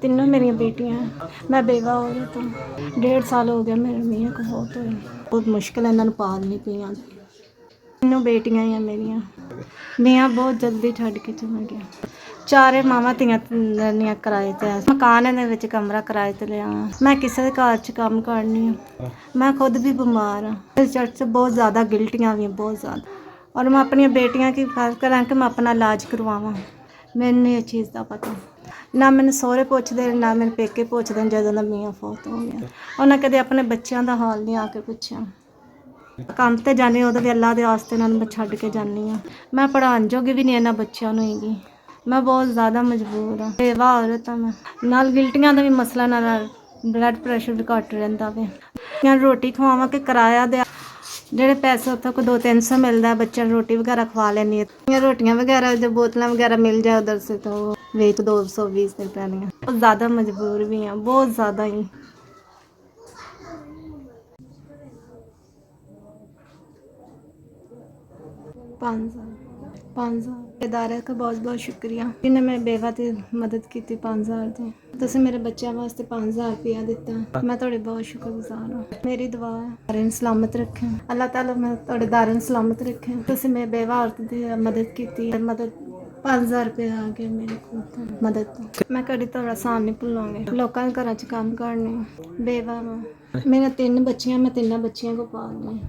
तीनों मेरी बेटियां हैं। मैं बेवा औरत हूँ। 1.5 साल हो गया मेरे मियाँ को बहुत होए। बहुत मुश्किल है इन्होंने पालनी पईयां। तीनों बेटियां ही हैं मेरियां। मियाँ बहुत जल्दी छड्ड के चला गया। ਚਾਰੇ ਮਾਵਾਂ ਧੀਆਂ ਰਹਿੰਦੀਆਂ ਕਿਰਾਏ 'ਤੇ। ਮਕਾਨ ਦੇ ਵਿੱਚ ਕਮਰਾ ਕਿਰਾਏ 'ਤੇ ਲਿਆ। ਮੈਂ ਕਿਸੇ ਦੇ ਘਰ 'ਚ ਕੰਮ ਕਰਨੀ ਹਾਂ। ਮੈਂ ਖੁਦ ਵੀ ਬਿਮਾਰ ਹਾਂ। ਇਸ ਚਰਚ 'ਚ ਬਹੁਤ ਜ਼ਿਆਦਾ ਗਿਲਟੀਆਂ ਵੀ ਬਹੁਤ ਜ਼ਿਆਦਾ। ਔਰ ਮੈਂ ਆਪਣੀਆਂ ਬੇਟੀਆਂ ਕੀ ਫਰਜ਼ ਕਰਾਂ ਕਿ ਮੈਂ ਆਪਣਾ ਇਲਾਜ ਕਰਵਾਵਾਂ। ਮੈਨੂੰ ਨਹੀਂ ਇਹ ਚੀਜ਼ ਦਾ ਪਤਾ। ਨਾ ਮੈਨੂੰ ਸਹੁਰੇ ਪੁੱਛਦੇ ਨਾ ਮੇਰੇ ਪੇਕੇ ਪੁੱਛਦੇ ਜਦੋਂ ਦਾ ਮੀਆਂ ਫੌਤ ਹੋ ਗਿਆ। ਉਹਨਾਂ ਕਦੇ ਆਪਣੇ ਬੱਚਿਆਂ ਦਾ ਹਾਲ ਨਹੀਂ ਆ ਕੇ ਪੁੱਛਿਆ। ਕੰਮ 'ਤੇ ਜਾਂਦੀ ਉਦੋਂ ਵੀ ਅੱਲਾ ਦੇ ਵਾਸਤੇ ਇਹਨਾਂ ਨੂੰ ਮੈਂ ਛੱਡ ਕੇ ਜਾਂਦੀ ਹਾਂ। ਮੈਂ ਪੜ੍ਹਾਉਣ ਜੋਗੀ ਵੀ ਨਹੀਂ ਇਹਨਾਂ ਬੱਚਿਆਂ ਨੂੰ ਹੈਗੀ। ਮੈਂ ਬਹੁਤ ਜ਼ਿਆਦਾ ਮਜਬੂਰ ਹਾਂ। ਬੇਵਾ ਔਰਤ ਹਾਂ ਮੈਂ। ਨਾਲ ਗਿਲਟੀਆਂ ਦਾ ਵੀ ਮਸਲਾ ਨਾਲ ਬਲੱਡ ਪ੍ਰੈਸ਼ਰ ਵੀ ਘੱਟ ਰਹਿੰਦਾ ਵੇ। ਜਾਂ ਰੋਟੀ ਖਵਾਵਾਂ ਕਿ ਕਿਰਾਇਆ ਦੇ ਜਿਹੜੇ ਪੈਸੇ ਉੱਥੋਂ ਕੋਈ 200-300 ਮਿਲਦਾ ਬੱਚਿਆਂ ਨੂੰ ਰੋਟੀ ਵਗੈਰਾ ਖਵਾ ਲੈਂਦੀ ਹਾਂ। ਰੋਟੀਆਂ ਵਗੈਰਾ ਜੋ ਬੋਤਲਾਂ ਵਗੈਰਾ ਮਿਲ ਜਾਏ ਉਧਰ ਸੇ ਤਾਂ ਵੇਚ 220 ਰੁਪਏ ਦੀਆਂ। ਬਹੁਤ ਜ਼ਿਆਦਾ ਮਜਬੂਰ ਵੀ ਹਾਂ ਬਹੁਤ ਜ਼ਿਆਦਾ ਹੀ। 5,000 ਇਦਾਰੇ ਦਾ ਬਹੁਤ ਬਹੁਤ ਸ਼ੁਕਰੀਆ ਜਿਹਨੇ ਮੇਰੇ ਬੇਵਾ ਦੀ ਮਦਦ ਕੀਤੀ। 5,000 ਦੀ ਤੁਸੀਂ ਮੇਰੇ ਬੱਚਿਆਂ ਵਾਸਤੇ 5,000 ਰੁਪਇਆ ਦਿੱਤਾ। ਮੈਂ ਤੁਹਾਡੇ ਬਹੁਤ ਸ਼ੁਕਰਗੁਜ਼ਾਰ ਹਾਂ। ਮੇਰੀ ਦੁਆ ਹੈ ਦਾਰਨ ਸਲਾਮਤ ਰੱਖੇ ਅੱਲਾਹ ਤਾਲਾ। ਮੈਂ ਤੁਹਾਡੇ ਦਾਰਨ ਸਲਾਮਤ ਰੱਖੇ। ਤੁਸੀਂ ਮੇਰੇ ਬੇਵਾ ਔਰਤ ਦੀ ਮਦਦ ਕੀਤੀ। ਮਦਦ 5,000 ਰੁਪਏ ਆ ਗਏ ਮੇਰੇ ਕੋਲ ਮਦਦ। ਮੈਂ ਕਦੀ ਤੁਹਾਡਾ ਸਾਨ ਨਹੀਂ ਭੁੱਲਾਂਗੀ। ਲੋਕਾਂ ਦੇ ਘਰਾਂ 'ਚ ਕੰਮ ਕਰਨੀ ਬੇਵਾ ਵਾਂ। ਮੇਰੀਆਂ 3 ਬੱਚੀਆਂ ਮੈਂ 3 ਬੱਚੀਆਂ ਕੋ ਪਾਲਣੀ।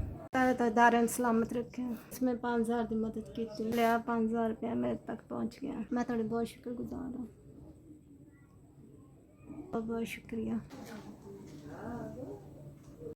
ਦਾਰਨ ਸਲਾਮਤ ਰੱਖੇ। इसमें 5,000 की मदद की लिया। 5,000 रुपया मेरे तक पहुँच गया। मैं थोड़ी बहुत शुक्रगुजार हूँ। बहुत बहुत शुक्रिया।